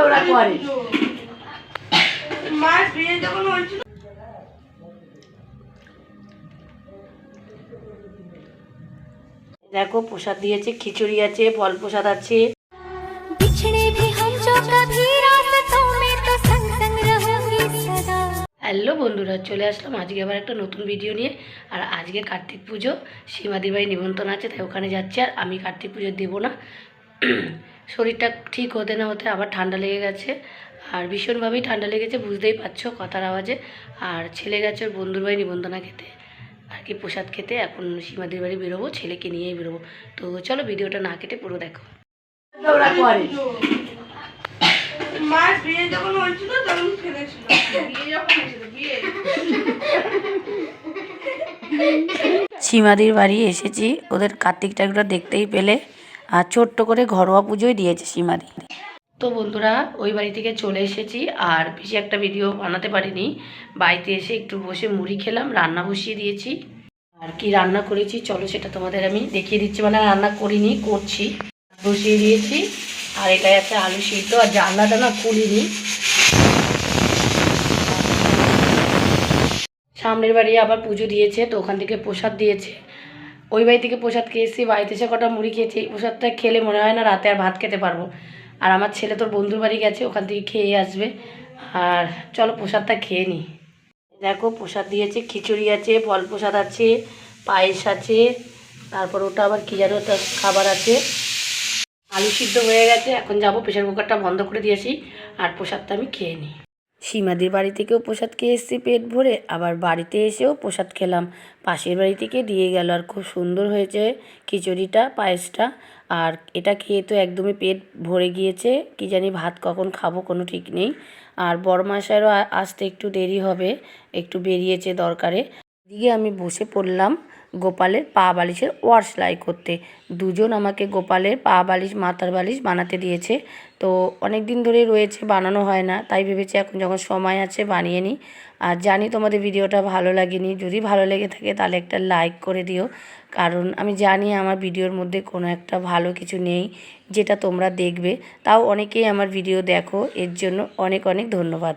ওরা করে মার বিয়ে যখন হয়েছিল দেখো প্রসাদ দিয়েছে, খিচুড়ি আছে, ফল প্রসাদ আছে। হ্যালো বন্ধুরা, চলে আসলাম আজকে আবার একটা নতুন ভিডিও নিয়ে। আর আজকে কার্তিক পুজো, সীমাদির বাড়ি নিমন্ত্রণ আছে, তাই ওখানে যাচ্ছি। আর আমি কার্তিক পুজো দেবো না, শরীরটা ঠিক হতে না হতে আবার ঠান্ডা লেগে গেছে। আর ভীষণভাবেই ঠান্ডা লেগেছে, বুঝতেই পারছো কথার আওয়াজে। আর ছেলে গেছে ওর বন্ধুর বাড়ি নিমন্ত্রণা খেতে, আর কি প্রসাদ খেতে। এখন সীমাদির বাড়ি বেরোবো, ছেলেকে নিয়েই বেরোবো। তো চলো ভিডিওটা না কেটে পুরো দেখো। ওরা করে মার বিয়ে যখন হয়েছিল তখন খেলেছিল। বিয়ে যখন হয়েছিল বিয়ে সীমাদির বাড়ি এসেছি, ওদের কার্তিক ঠাকুরটা দেখতেই পেলে। আর ছোট্ট করে ঘরোয়া পুজোই দিয়েছে সীমাদি। তো বন্ধুরা, ওই বাড়ি থেকে চলে এসেছি, আর বেশি একটা ভিডিও বানাতে পারিনি। বাড়িতে এসে একটু বসে মুড়ি খেলাম, রান্না বসিয়ে দিয়েছি। আর কি রান্না করেছি চলো সেটা তোমাদের আমি দেখিয়ে দিচ্ছি। মানে রান্না করিনি, করছি। বসিয়ে দিয়েছি, আর এটাই আছে আলু সিদ্ধ। আর জানলাটা না খুলিনি, সামনের বাড়ি আবার পুজো দিয়েছে, তো ওখান থেকে প্রসাদ দিয়েছে। ওই বাড়ি থেকে প্রসাদ খেয়েছি, বাড়িতে এসে কটা মুড়ি খেয়েছি। এই প্রসাদটা খেলে মনে হয় না রাতে আর ভাত খেতে পারবো। আর আমার ছেলে তোর বন্ধুর বাড়ি গেছে, ওখান থেকে খেয়ে আসবে। আর চলো প্রসাদটা খেয়ে নিই। দেখো প্রসাদ দিয়েছে, খিচুড়ি আছে, ফল প্রসাদ আছে, পায়েস আছে, তারপর ওটা আবার কী যেন ওটা খাবার আছে। আলু সিদ্ধ হয়ে গেছে, এখন যাবো প্রেশার কুকারটা বন্ধ করে দিয়েছি, আর প্রসাদটা আমি খেয়ে নিই। সীমাদির বাড়ি থেকেও প্রসাদ খেয়ে এসেছি পেট ভরে, আবার বাড়িতে এসেও প্রসাদ খেলাম। পাশের বাড়ি থেকে দিয়ে গেল, আর খুব সুন্দর হয়েছে খিচুড়িটা, পায়েসটা। আর এটা খেয়ে তো একদমই পেট ভরে গিয়েছে, কি জানি ভাত কখন খাবো কোনো ঠিক নেই। আর বড়মাসারও আসতে একটু দেরি হবে, একটু বেরিয়েছে দরকারে। এদিকে আমি বসে পড়লাম গোপালের পা বালিশের ওয়ার সেলাই করতে। দুজন আমাকে গোপালের পা বালিশ, মাথার বালিশ বানাতে দিয়েছে। তো অনেক দিন ধরে রয়েছে, বানানো হয় না, তাই ভেবেছি এখন যখন সময় আছে বানিয়ে নিই। আর জানি তোমাদের ভিডিওটা ভালো লাগেনি, যদি ভালো লেগে থাকে তাহলে একটা লাইক করে দিও। কারণ আমি জানি আমার ভিডিওর মধ্যে কোনো একটা ভালো কিছু নেই যেটা তোমরা দেখবে, তাও অনেকেই আমার ভিডিও দেখো, এর জন্য অনেক অনেক ধন্যবাদ।